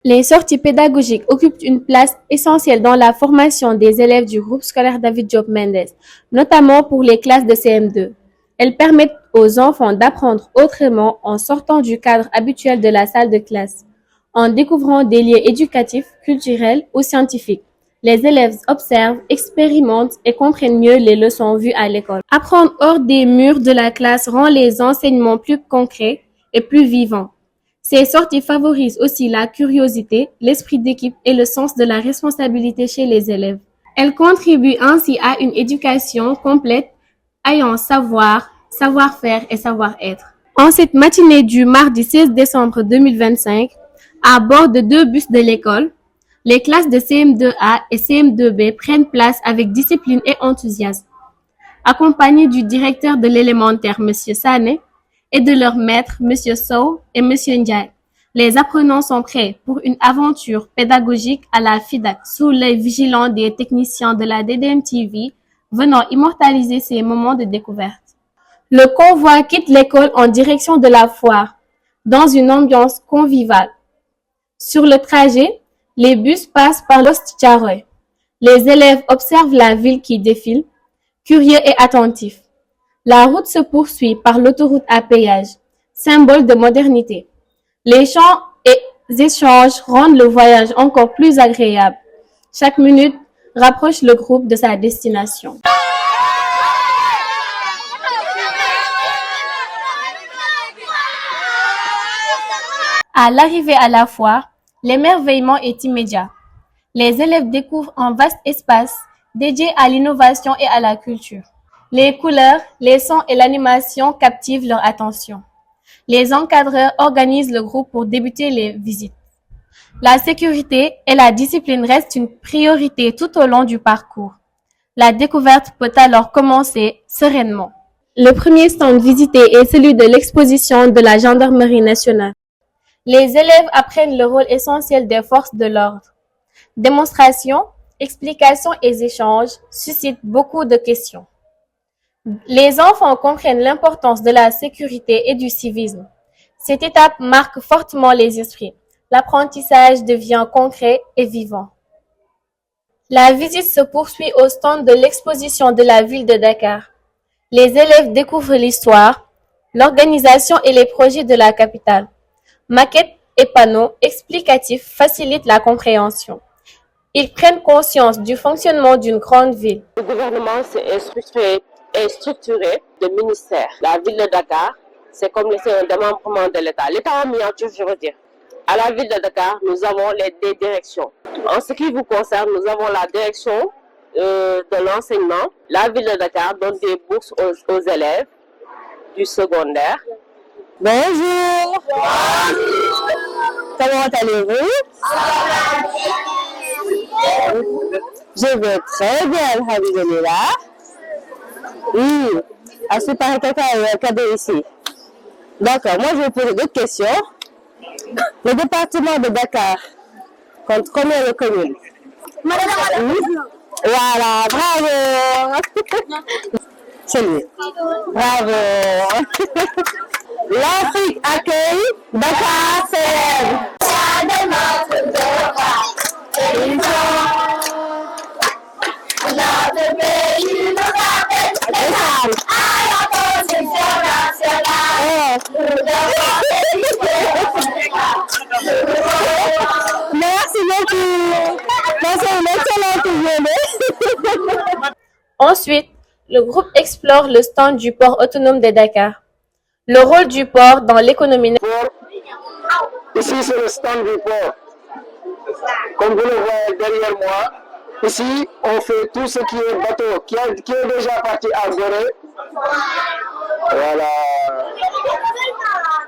Les sorties pédagogiques occupent une place essentielle dans la formation des élèves du groupe scolaire David Diop Mendes, notamment pour les classes de CM2. Elles permettent aux enfants d'apprendre autrement en sortant du cadre habituel de la salle de classe, en découvrant des lieux éducatifs, culturels ou scientifiques. Les élèves observent, expérimentent et comprennent mieux les leçons vues à l'école. Apprendre hors des murs de la classe rend les enseignements plus concrets et plus vivants. Ces sorties favorisent aussi la curiosité, l'esprit d'équipe et le sens de la responsabilité chez les élèves. Elles contribuent ainsi à une éducation complète, ayant savoir, savoir-faire et savoir-être. En cette matinée du mardi 16 décembre 2025, à bord de deux bus de l'école, les classes de CM2A et CM2B prennent place avec discipline et enthousiasme. Accompagnés du directeur de l'élémentaire, M. Sané, et de leur maître, M. Sow et M. Ndiaye. Les apprenants sont prêts pour une aventure pédagogique à la FIDAC sous l'œil vigilant des techniciens de la DDM-TV venant immortaliser ces moments de découverte. Le convoi quitte l'école en direction de la foire, dans une ambiance conviviale. Sur le trajet, les bus passent par l'Ost-Tcharoy. Les élèves observent la ville qui défile, curieux et attentifs. La route se poursuit par l'autoroute à péage, symbole de modernité. Les chants et échanges rendent le voyage encore plus agréable. Chaque minute rapproche le groupe de sa destination. À l'arrivée à la foire, l'émerveillement est immédiat. Les élèves découvrent un vaste espace dédié à l'innovation et à la culture. Les couleurs, les sons et l'animation captivent leur attention. Les encadreurs organisent le groupe pour débuter les visites. La sécurité et la discipline restent une priorité tout au long du parcours. La découverte peut alors commencer sereinement. Le premier stand visité est celui de l'exposition de la Gendarmerie nationale. Les élèves apprennent le rôle essentiel des forces de l'ordre. Démonstrations, explications et échanges suscitent beaucoup de questions. Les enfants comprennent l'importance de la sécurité et du civisme. Cette étape marque fortement les esprits. L'apprentissage devient concret et vivant. La visite se poursuit au stand de l'exposition de la ville de Dakar. Les élèves découvrent l'histoire, l'organisation et les projets de la capitale. Maquettes et panneaux explicatifs facilitent la compréhension. Ils prennent conscience du fonctionnement d'une grande ville. Le gouvernement est structuré de ministères. La ville de Dakar, c'est comme un démembrement de l'État. L'État en miniature, je veux dire. À la ville de Dakar, nous avons des directions. En ce qui vous concerne, nous avons la direction de l'enseignement. La ville de Dakar donne des bourses aux élèves du secondaire. Bonjour. Bonjour. Comment allez-vous? Je vais très bien, alhamdulillah. Oui, à ce paraît cadeau ici. D'accord, moi je vais poser d'autres questions. Le département de Dakar compte combien de communes? Oui. Voilà, bravo. C'est lui. Bravo. L'Afrique accueille, Dakar célèbre. Ça de notre devoir. Notre pays nous appelle à la position nationale. Merci beaucoup. C'est une excellente journée. Ensuite, le groupe explore le stand du port autonome de Dakar. Le rôle du port dans l'économie. Ici, c'est le stand du port. Comme vous le voyez derrière moi, ici, on fait tout ce qui est bateau, qui est déjà parti à Gorée. Voilà.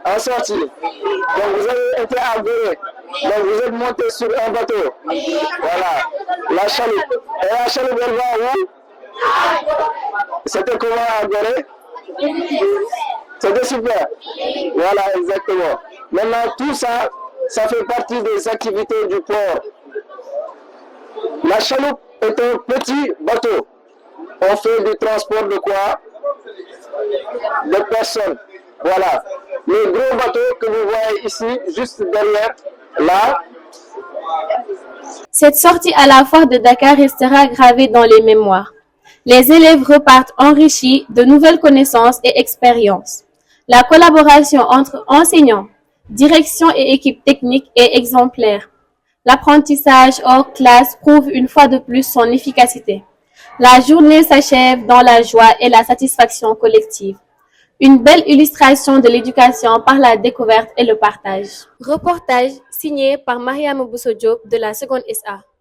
En sortie. Donc, vous avez été à Gorée. Donc, vous êtes monté sur un bateau. Voilà. La chaloupe. Et la chaloupe, elle va où? C'était comment à Gorée? C'était super. Voilà, exactement. Maintenant, tout ça, ça fait partie des activités du port. La chaloupe est un petit bateau. On fait du transport de quoi? De personnes. Voilà. Le gros bateau que vous voyez ici, juste derrière, là, Cette sortie à la foire de Dakar restera gravée dans les mémoires. Les élèves repartent enrichis de nouvelles connaissances et expériences. La collaboration entre enseignants, direction et équipe technique est exemplaire. L'apprentissage hors classe prouve une fois de plus son efficacité. La journée s'achève dans la joie et la satisfaction collective. Une belle illustration de l'éducation par la découverte et le partage. Reportage signé par Mariam Bousso Diop de la seconde SA.